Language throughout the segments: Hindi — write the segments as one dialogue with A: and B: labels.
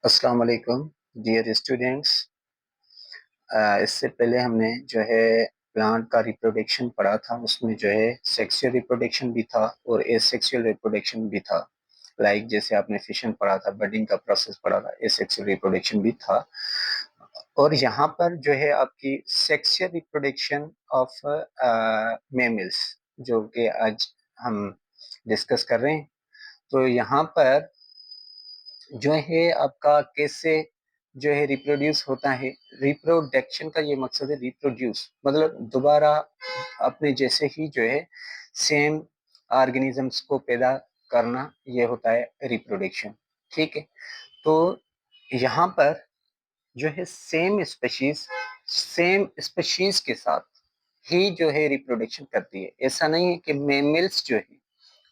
A: अस्सलाम वालेकुम डियर स्टूडेंट्स। इससे पहले हमने जो है प्लांट का रिप्रोडक्शन पढ़ा था, उसमें जो है सेक्सुअल रिप्रोडक्शन भी था और एसेक्सुअल रिप्रोडक्शन भी था। लाइक जैसे आपने फिशन पढ़ा था, बडिंग का प्रोसेस पढ़ा था, एसेक्सुअल रिप्रोडक्शन भी था। और यहाँ पर जो है आपकी सेक्सुअल रिप्रोडक्शन ऑफ मेमल्स जो कि आज हम डिस्कस कर रहे हैं। तो यहाँ पर जो है आपका कैसे जो है रिप्रोड्यूस होता है। रिप्रोडक्शन का ये मकसद है, रिप्रोड्यूस मतलब दोबारा अपने जैसे ही जो है सेम ऑर्गेनिजम्स को पैदा करना, ये होता है रिप्रोडक्शन। ठीक है, तो यहाँ पर जो है सेम स्पेशीज के साथ ही जो है रिप्रोडक्शन करती है। ऐसा नहीं है कि मेमल्स जो है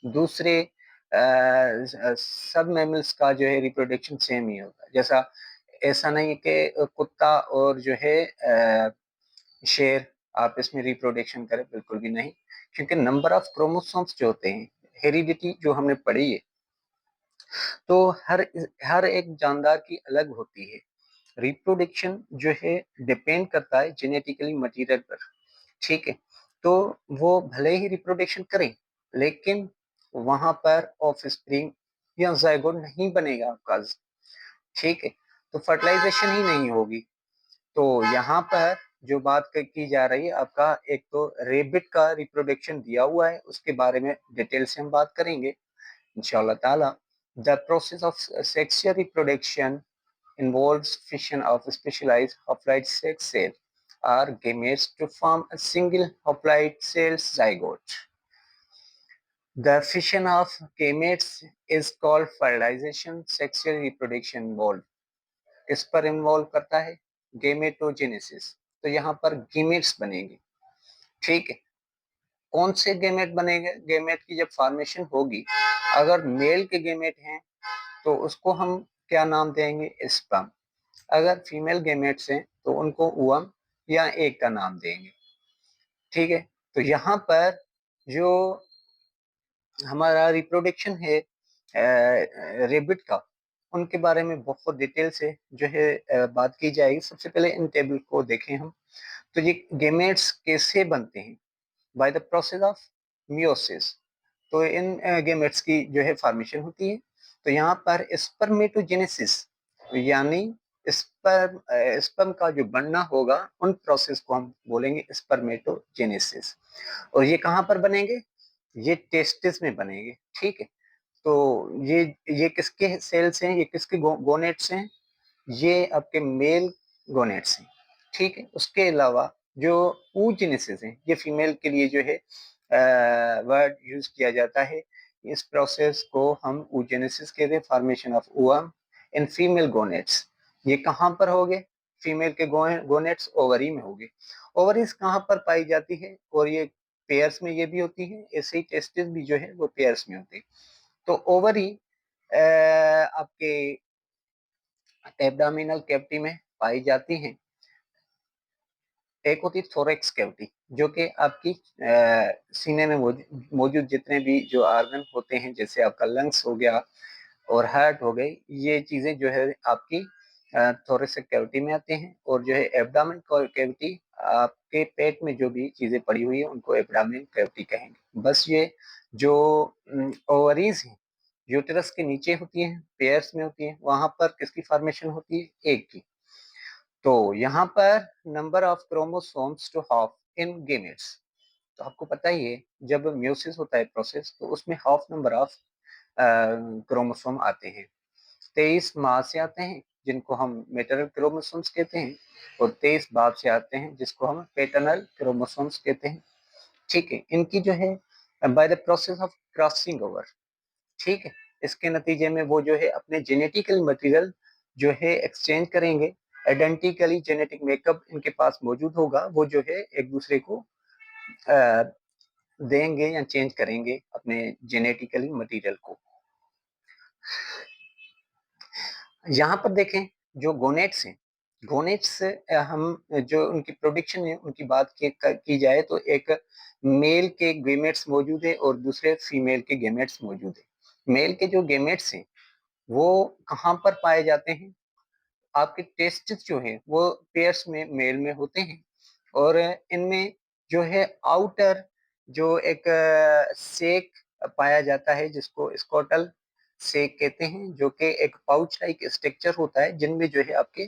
A: दूसरे सब मैमल्स का जो है रिप्रोडक्शन सेम ही होता है। जैसा ऐसा नहीं है कि कुत्ता और जो है शेर आपस में रिप्रोडक्शन करें, बिल्कुल भी नहीं, क्योंकि नंबर ऑफ क्रोमोसोम्स जो होते हैं, हेरिडिटी जो हमने पढ़ी है, तो हर एक जानदार की अलग होती है। रिप्रोडक्शन जो है डिपेंड करता है जेनेटिकली मटेरियल पर। ठीक है, तो वो भले ही रिप्रोडक्शन करें लेकिन वहां पर ऑफस्प्रिंग या ज़ायगोट नहीं बनेगा आपका। ठीक है, तो फर्टिलाइजेशन ही नहीं होगी। तो यहाँ पर जो बात की जा रही है आपका, एक तो रेबिट का रिप्रोडक्शन दिया हुआ है, उसके बारे में डिटेल से हम बात करेंगे इंशाल्लाह ताला। The process of sexual reproduction involves fission of specialized haploid sex cells or gametes to form a single haploid cell zygote. The fission of gametes is called fertilization. Sexual reproduction involved किस पर इन्वॉल्व करता है? गेमेटोजेनेसिस। तो यहाँ पर गेमेट्स बनेंगे। ठीक है, कौन से गेमेट बनेंगे? गेमेट की जब फॉर्मेशन होगी, अगर मेल के गेमेट हैं तो उसको हम क्या नाम देंगे? स्पर्म। अगर फीमेल गेमेट्स हैं तो उनको ओवम या एग का नाम देंगे। ठीक है, तो यहाँ पर जो हमारा रिप्रोडक्शन है रेबिट का, उनके बारे में बहुत डिटेल से जो है बात की जाएगी। सबसे पहले इन टेबल को देखें हम। तो ये गेमेट्स कैसे बनते हैं? By the process of meiosis. तो इन गेमेट्स की जो है फॉर्मेशन होती है। तो यहाँ पर स्पर्मेटोजेनेसिस यानी स्पर्म का जो बनना होगा, उन प्रोसेस को हम बोलेंगे स्पर्मेटोजेनेसिस। और ये कहाँ पर बनेंगे? ये टेस्टिस में बनेंगे। ठीक है, तो ये किसके सेल्स हैं? ये किसके गोनेट्स हैं? ये आपके मेल गोनेट्स हैं। ठीक है, उसके अलावा जो oogenesis है, ये फीमेल के लिए जो है वर्ड यूज किया जाता है। इस प्रोसेस को हम oogenesis कहते हैं, formation of ovum in female gonads. ये कहाँ पर होंगे? फीमेल के गोनेट्स ओवरी में होंगे। ओवरीज कहाँ पर पाई जाती है? और ये पेयर्स में ये भी होती है, ऐसे ही टेस्टिस भी जो है वो पेयर्स में होते हैं। तो ओवरी आपके एब्डोमिनल कैविटी में पाई जाती हैं। एक होती है थोरेक्स कैविटी, जो कि आपकी सीने में मौजूद जितने भी जो ऑर्गन होते हैं, जैसे आपका लंग्स हो गया और हार्ट हो गई, ये चीजें जो है आपकी थोरेसिक कैविटी में आते हैं, और जो है एब्डामेन कैविटी, आपके पेट में जो भी चीजें पड़ी हुई है उनको एब्डामेन कैविटी कहेंगे। बस ये जो ओवरीज हैं यूटेरस के नीचे होती हैं, पेयर्स में होती हैं, वहां पर किसकी फॉर्मेशन होती है? एक की। तो यहाँ पर number of chromosomes to half in gametes, तो आपको पता ही है जब म्यूसिस होता है प्रोसेस, तो उसमें हाफ नंबर ऑफ क्रोमोसोम आते हैं। 23 माँ से आते हैं जिनको हम मेटरनल क्रोमोसोम्स कहते हैं, और 23 बाप से आते हैं जिसको हम पेटर्नल क्रोमोसोम्स कहते हैं। ठीक है, इनकी जो है by the process of crossing over, ठीक है, इसके नतीजे में वो जो है अपने जेनेटिकल मटेरियल जो है एक्सचेंज करेंगे। आइडेंटिकली जेनेटिक मेकअप इनके पास मौजूद होगा, वो जो है एक दूसरे को देंगे या चेंज करेंगे अपने जेनेटिकली मटेरियल को। यहाँ पर देखें जो गोनेट्स हैं, गोनेट्स हम जो उनकी प्रोडक्शन है उनकी बात की जाए तो एक मेल के गेमेट्स मौजूद है और दूसरे फीमेल के गेमेट्स मौजूद है। मेल के जो गेमेट्स हैं वो कहाँ पर पाए जाते हैं? आपके टेस्टिस जो है वो पेयर्स में मेल में होते हैं, और इनमें जो है आउटर जो एक सेक पाया जाता है जिसको स्कोटल सेक कहते हैं, जो कि एक पाउच लाइक स्ट्रक्चर होता है जिनमें जो है आपके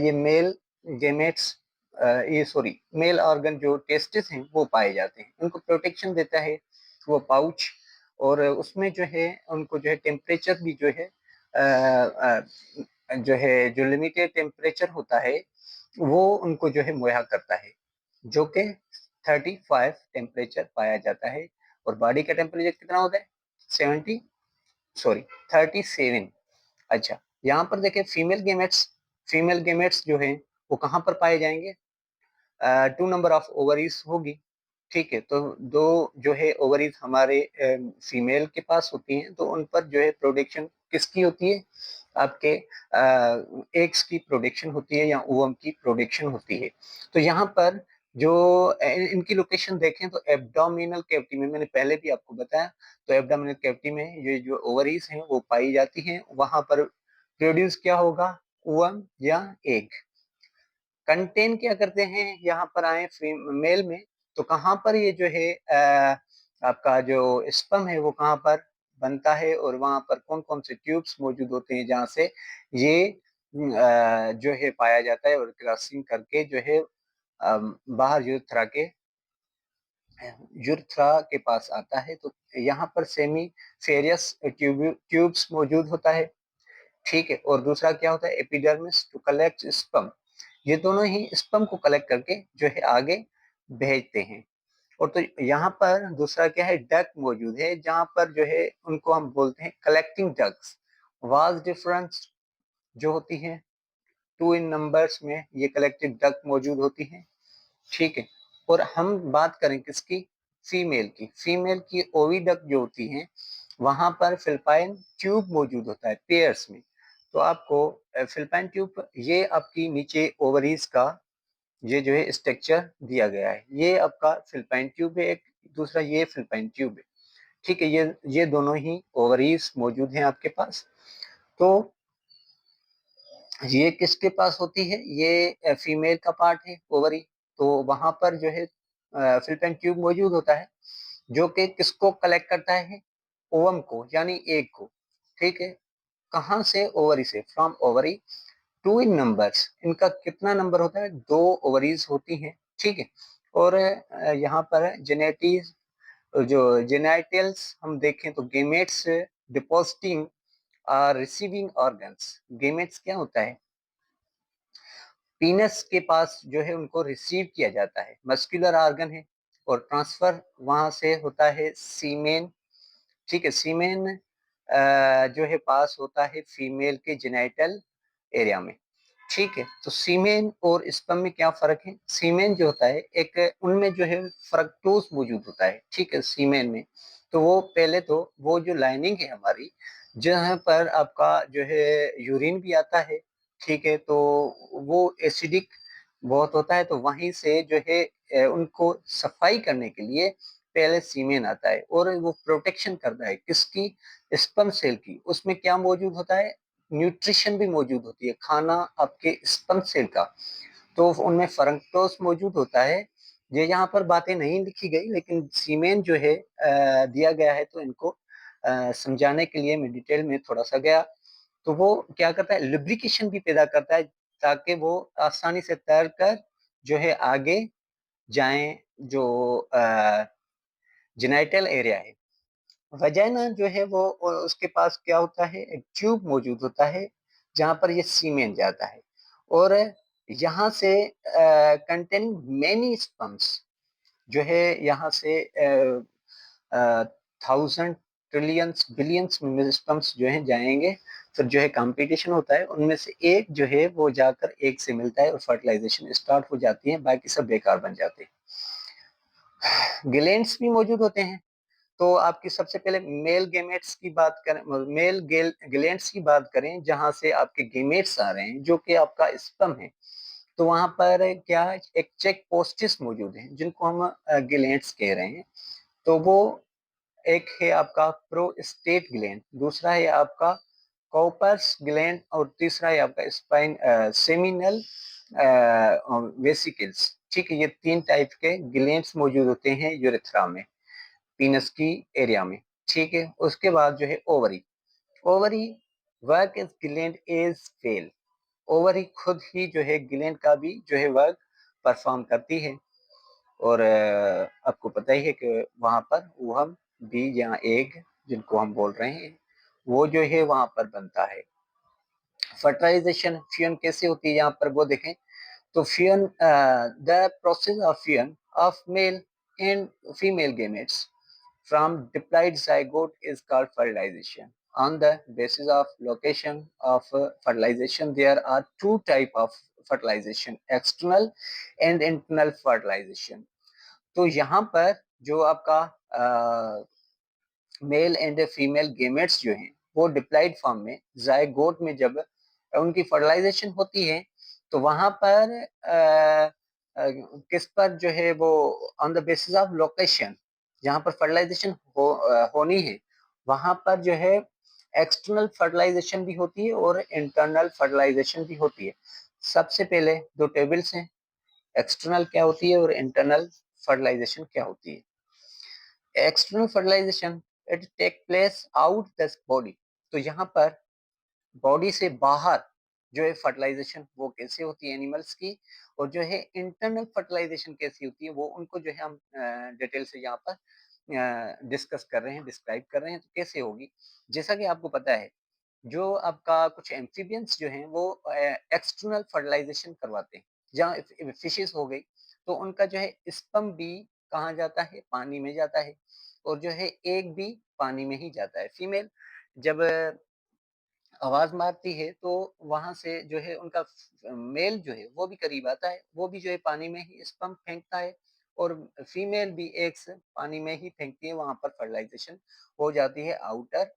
A: ये मेल गेमेट्स, ये सॉरी मेल ऑर्गन जो टेस्टिस हैं वो पाए जाते हैं। उनको प्रोटेक्शन देता है वो पाउच, और उसमें जो है उनको जो है टेम्परेचर भी जो है जो लिमिटेड टेम्परेचर होता है वो उनको जो है मुहैया करता है, जो कि 35 टेम्परेचर पाया जाता है। और बॉडी का टेम्परेचर कितना होता है? 70 सॉरी 37। अच्छा, यहाँ पर देखें फीमेल गेमेट्स जो है वो कहाँ पर पाए जाएंगे? 2 नंबर ऑफ ओवरीज होगी। ठीक है, तो दो जो है ओवरीज हमारे फीमेल के पास होती हैं, तो उन पर जो है प्रोडक्शन किसकी होती है? आपके एग्स की प्रोडक्शन होती है या ओवम की प्रोडक्शन होती है। तो यहाँ पर जो इनकी लोकेशन देखें तो एब्डोमिनल कैविटी में, मैंने पहले भी आपको बताया, तो एब्डोमिनल कैविटी में ये जो ओवरीज हैं वो पाई जाती हैं। वहां पर प्रोड्यूस क्या होगा? ओवम या एग। कंटेन क्या करते हैं? यहाँ पर आए मेल में, तो कहाँ पर ये जो है आपका जो स्पर्म है वो कहाँ पर बनता है, और वहां पर कौन कौन से ट्यूब्स मौजूद होते हैं जहाँ से ये जो है पाया जाता है, और क्रॉसिंग करके जो है बाहर यूरेथ्रा के पास आता है। तो यहाँ पर सेमी फेरियस ट्यूब्स मौजूद होता है। ठीक है, और दूसरा क्या होता है? एपिडर्मिस टू कलेक्ट स्पर्म, ये दोनों ही स्पर्म को कलेक्ट करके जो है आगे भेजते हैं। और तो यहाँ पर दूसरा क्या है? डक मौजूद है, जहाँ पर जो है उनको हम बोलते हैं कलेक्टिंग डक्स। वाज डिफरेंस जो होती है 2 इन नंबर्स में ये कलेक्टिंग डक मौजूद होती है। ठीक है, और हम बात करें किसकी? फीमेल की ओविडक्ट जो होती हैं वहां पर फिलिपाइन ट्यूब मौजूद होता है पेयर्स में। तो आपको फिलिपाइन ट्यूब, ये आपकी नीचे ओवरीज का ये जो है स्ट्रक्चर दिया गया है, ये आपका फिलिपाइन ट्यूब है, एक दूसरा ये फिलिपाइन ट्यूब है। ठीक है, ये दोनों ही ओवरीज मौजूद हैं आपके पास। तो ये किसके पास होती है? ये फीमेल का पार्ट है ओवरी। तो वहां पर जो है फिलिपाइन ट्यूब मौजूद होता है, जो कि किसको कलेक्ट करता है? ओवम को, यानी एग को। ठीक है, कहाँ से? ओवरी से, फ्रॉम ओवरी। 2 इन नंबर्स, इनका कितना नंबर होता है? 2 ओवरीज होती हैं। ठीक है, और यहाँ पर जेनेटिस जो जेनाइटल्स हम देखें तो गेमेट्स डिपॉजिटिंग और रिसीविंग ऑर्गन्स। गेमेट्स क्या होता है? पीनस के पास जो है उनको रिसीव किया जाता है, मस्कुलर ऑर्गन है, और ट्रांसफर वहां से होता है सीमेन। ठीक है, सीमेन जो है पास होता है फीमेल के जेनाइटल एरिया में। ठीक है, तो सीमेन और स्पर्म में क्या फर्क है? सीमेन जो होता है एक उनमें जो है फ्रक्टोज मौजूद होता है। ठीक है, सीमेन में तो वो पहले तो वो जो लाइनिंग है हमारी, जहाँ पर आपका जो है यूरिन भी आता है। ठीक है, तो वो एसिडिक बहुत होता है, तो वहीं से जो है उनको सफाई करने के लिए पहले सीमेन आता है, और वो प्रोटेक्शन करता है किसकी? स्पर्म सेल की। उसमें क्या मौजूद होता है? न्यूट्रिशन भी मौजूद होती है, खाना आपके स्पर्म सेल का, तो उनमें फ्रक्टोज मौजूद होता है। ये यहाँ पर बातें नहीं लिखी गई, लेकिन सीमेन जो है दिया गया है, तो इनको समझाने के लिए मैं डिटेल में थोड़ा सा गया। तो वो क्या करता है, लुब्रिकेशन भी पैदा करता है, ताकि वो आसानी से तैर कर जो है आगे जाएं। जो जेनाइटल एरिया है, वजाइना जो है वो उसके पास क्या होता है, एक ट्यूब मौजूद होता है जहां पर ये सीमेन जाता है, और यहाँ से कंटेनिंग मेनी स्पर्म्स जो है यहाँ से थाउजेंड ट्रिलियंस बिलियंस स्पर्म्स जो है जाएंगे। फिर जो है कंपटीशन होता है, उनमें से एक जो है वो जाकर एक से मिलता है और फर्टिलाइजेशन स्टार्ट हो जाती है, बाकी सब बेकार बन जाते हैं। गिलैंड्स भी मौजूद होते हैं। तो आपकी सबसे पहले मेल गेमेट्स की बात करें, मेल गिलैंड्स की बात करें, जहां से आपके गेमेट्स आ रहे हैं जो कि आपका स्पर्म है, तो वहां पर क्या एक चेक पोस्टिस मौजूद है जिनको हम गिलैंड्स कह रहे हैं। तो वो एक है आपका प्रोस्टेट ग्लैंड, दूसरा है आपका कॉपर्स ग्लैंड, और तीसरा है आपका स्पाइन सेमिनल वेसिकल्स। ठीक है, ये तीन टाइप के ग्लैंड्स मौजूद होते हैं यूरेथ्रा में, पीनस की एरिया में। ठीक है, उसके बाद जो है ovary. Ovary work is gland is fail. Ovary खुद ही जो है ग्लैंड का भी जो है वर्क परफॉर्म करती है, और आपको पता ही है कि वहां पर वहम बीज या एग जिनको हम बोल रहे हैं, वो जो है वहां पर बनता है। फर्टिलाइजेशन फ्यून कैसे होती है, यहाँ पर वो देखें। तो fusion, the process of fusion of male and female gametes from diploid zygote is called fertilization. On the basis of location of fertilization, there are two type of fertilization: external and internal fertilization. तो यहाँ पर जो आपका मेल एंड फीमेल गेमेट्स जो हैं, वो डिप्लाइड फॉर्म में जायगोट में जब उनकी फर्टिलाइजेशन होती है, तो वहां पर किस पर जो है वो, on the basis of location, जहां पर फर्टिलाइजेशन होनी है, वहां पर जो है एक्सटर्नल फर्टिलाइजेशन भी होती है और इंटरनल फर्टिलाइजेशन भी होती है। सबसे पहले दो टेबल्स हैं, एक्सटर्नल क्या होती है और इंटरनल फर्टिलाइजेशन क्या होती है। External fertilisation it take place out the body. तो यहाँ पर बॉडी से बाहर जो है फर्टिलाइजेशन वो कैसे होती है एनिमल्स की, और जो है इंटरनल फर्टिलाइजेशन कैसी होती है, वो उनको जो है हम डिटेल से यहाँ पर डिस्कस कर रहे हैं, डिस्क्राइब कर रहे हैं। तो कैसे होगी, जैसा कि आपको पता है, जो आपका कुछ एम्फीबियंस जो हैं वो एक्सटर्नल फर्टिलाइजेशन करवाते हैं। जहाँ फिशेस हो गई, तो उनका जो है स्पर्म भी कहाँ जाता है, पानी में जाता है, और जो है एग भी पानी में ही जाता है। फीमेल जब आवाज मारती है, तो वहां से जो है उनका मेल जो है वो भी करीब आता है, वो भी जो है पानी में ही स्पर्म फेंकता है, और फीमेल भी एग्स पानी में ही फेंकती है, वहां पर फर्टिलाइजेशन हो जाती है आउटर।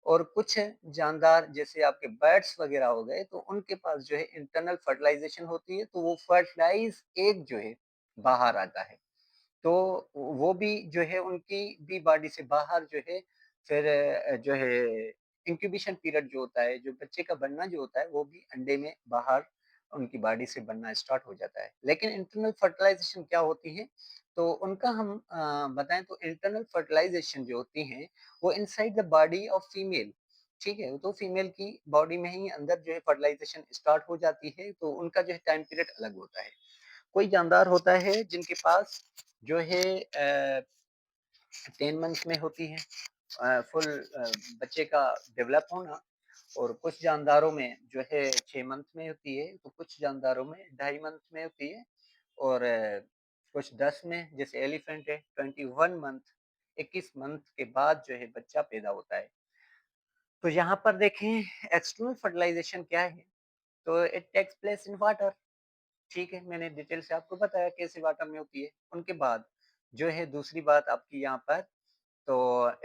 A: और कुछ जानदार जैसे आपके बर्ड्स वगैरह हो गए, तो उनके पास जो है इंटरनल फर्टिलाइजेशन होती है, तो वो फर्टिलाइज एग जो है बाहर आता है। तो वो भी जो है उनकी भी बॉडी से बाहर जो है, फिर जो है इंक्यूबेशन पीरियड जो होता है, जो बच्चे का बनना जो होता है, वो भी अंडे में बाहर उनकी बॉडी से बनना स्टार्ट हो जाता है। लेकिन इंटरनल फर्टिलाइजेशन क्या होती है, तो उनका हम बताएं तो इंटरनल फर्टिलाइजेशन जो होती है, वो inside the body of female. ठीक है, तो फीमेल की बॉडी में ही अंदर जो है फर्टिलाइजेशन स्टार्ट हो जाती है, तो उनका जो है टाइम पीरियड अलग होता है। कोई जानदार होता है जिनके पास जो है 10 मंथ में होती है फुल बच्चे का डेवलप होना, और कुछ जानदारों में जो है 6 मंथ में होती है, तो कुछ जानदारों में 2.5 मंथ में होती है, और कुछ 10 में, जैसे एलिफेंट है 21 मंथ, 21 मंथ के बाद जो है बच्चा पैदा होता है। तो यहाँ पर देखें एक्सटर्नल फर्टिलाइजेशन क्या है, तो it takes place in water. ठीक है, मैंने डिटेल से आपको बताया कैसे वाटर में होती है। उनके बाद जो है दूसरी बात आपकी यहाँ पर, तो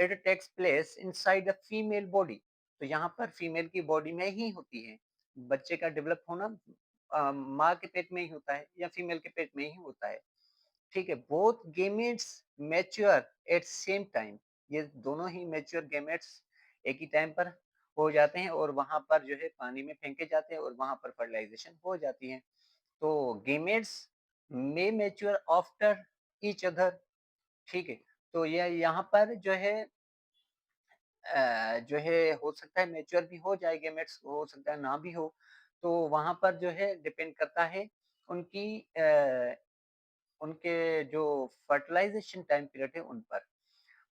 A: it takes place inside the female body. तो यहाँ पर फीमेल की बॉडी में ही होती है। बच्चे का डेवलप होना माँ के पेट में ही होता है या फीमेल के पेट में ही होता है। ठीक है, both gametes mature at same time. ये दोनों ही मैच्योर गेमेट्स एक ही टाइम पर हो जाते हैं और वहाँ पर जो है पानी में फेंके जाते हैं और वहाँ पर फर्टिलाइज़ेशन हो जाती है। तो गेमेट्स मे मैच्योर आफ्टर ईच अदर, ठीक है? तो यह यहाँ पर जो है जो है हो सकता है मैच्योर भी हो जाए गेमेट्स, हो सकता है ना भी हो। तो वहाँ पर जो है डिपेंड करता है उनकी उनके जो फर्टिलाइज़ेशन टाइम पीरियड है उन पर।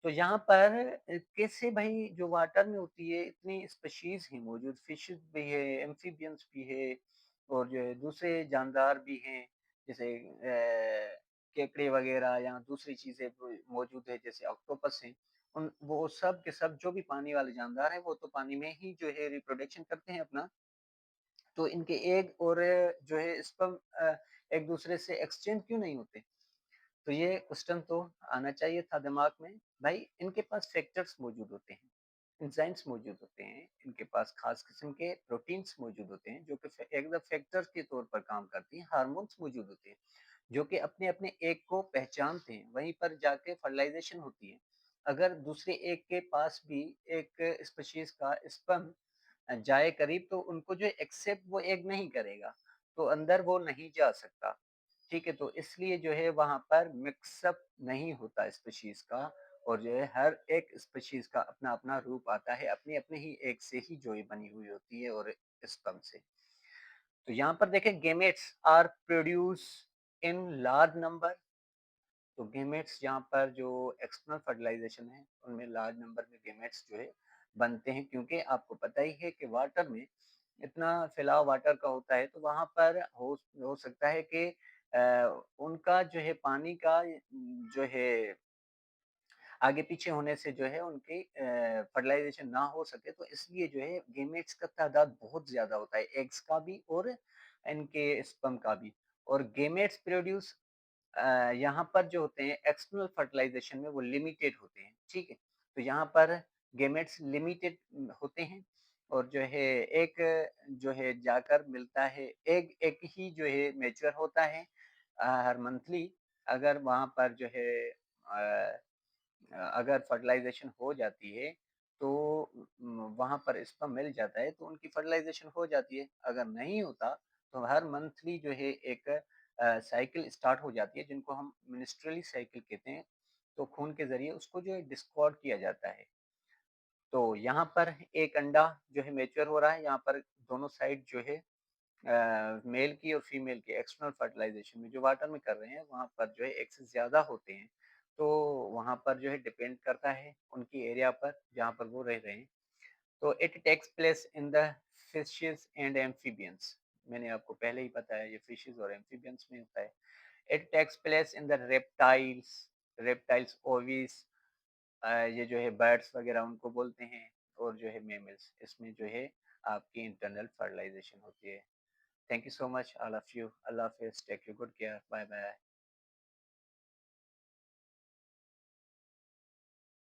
A: तो यहाँ पर कैसे भाई जो वाटर में होती है इतनी स्पीशीज़ हैं मौजूद, फिशेज़ भी है, एम्फिबियंस भी है और जो है दूसरे जानदार भी हैं, जैसे केकड़े वगैरह या दूसरी चीज़ें ब मौजूद है जैसे ऑक्टोपस हैं। उन वो सब के सब जो भी पानी वाले जानदार हैं, वो तो पानी में ही जो है रिप्रोडक्शन करते हैं अपना। तो इनके एग और जो है स्पर्म एक दूसरे से एक्सचेंज क्यों नहीं होते? तो ये क्वेश्चन तो आना चाहिए था दिमाग में। भाई इनके पास फैक्टर्स मौजूद होते हैं, एंजाइम्स मौजूद होते हैं, इनके पास खास किस्म के प्रोटीन्स मौजूद होते हैं जो कि एक द फैक्टर्स के तौर पर काम करती हैं, हार्मोन्स मौजूद होते हैं जो कि अपने-अपने एग को पहचानते हैं, वहीं पर जाके फर्टिलाइज़ेशन होती है। अगर दूसरे एग के पास भी एक स्पीशीज़ का स्पर्म जाए करीब तो उनको जो एक्सेप्ट वो एग नहीं करेगा, तो अंदर वो नहीं जा सकता। ठीक है, तो इसलिए जो है वहाँ पर मिक्सअप नहीं होता स्पीशीज़ का और जो है हर एक स्पीशीज़ का अपना-अपना रूप आता है, अपने-अपने ही एग से ही जो ये बनी हुई होती है और स्पर्म से। तो यहाँ पर देखें gametes are produce in large number, तो गेमेट्स यहाँ पर जो एक्सटर्नल फर्टिलाइज़ेशन है, उनमें लार्ज नंबर में गेमेट्स जो है बनते हैं क्योंकि आपको पता ही है कि वाटर में इतना फैलाव वाटर का होता है, तो वहाँ पर हो सकता है कि उनका जो है पानी का जो है आगे-पीछे होने से जो है उनकी फर्टिलाइज़ेशन ना हो सके, तो इसलिए जो है गेमेट्स का तादाद बहुत ज़्यादा होता है, एग्स का भी और इनके स्पर्म का भी। और गेमेट्स प्रोड्यूस यहाँ पर जो होते हैं एक्सटर्नल फर्टिलाइज़ेशन में वो लिमिटेड होते हैं, ठीक है? तो यहाँ पर गेमेट्स लिमिटेड होते हैं और जो है एक जो है जाकर मिलता है एग एक ही जो है मैच्योर होता है हर मंथली अगर वहाँ पर जो है अगर फर्टिलाइज़ेशन हो जाती है तो वहाँ पर स्पर्म मिल जाता है तो उनकी फर्टिलाइज़ेशन हो जाती है। अगर नहीं होता तो हर मंथली जो है एक साइकिल स्टार्ट हो जाती है जिनको हम मेंस्ट्रुअली साइकिल कहते हैं। तो खून के ज़रिए उसको जो है डिस्कॉर्ड किया जाता है। तो यहाँ पर एक अंडा जो है मैच्योर हो रहा है, यहाँ पर दोनों साइड जो है मेल की और फीमेल की एक्सटर्नल फर्टिलाइज़ेशन में जो वाटर में कर रहे हैं, वहाँ पर जो है एक से ज़्यादा होते हैं। तो वहाँ पर जो है डिपेंड करता है उनकी एरिया पर जहाँ पर वो रह रहे हैं। तो it takes place in the fishes and amphibians, मैंने आपको पहले ही बताया ये फिशेज़ और एम्फिबियंस में होता है। It takes place in the reptiles, reptiles ओविस ये जो है बर्ड्स वगैरह उनको बोलते हैं और जो है मैमल्स इसमें जो है आपकी इंटरनल फर्टिलाइज़ेशन होती है। Thank you so much, all of you. Allah Hafiz. Take your good care. Bye bye.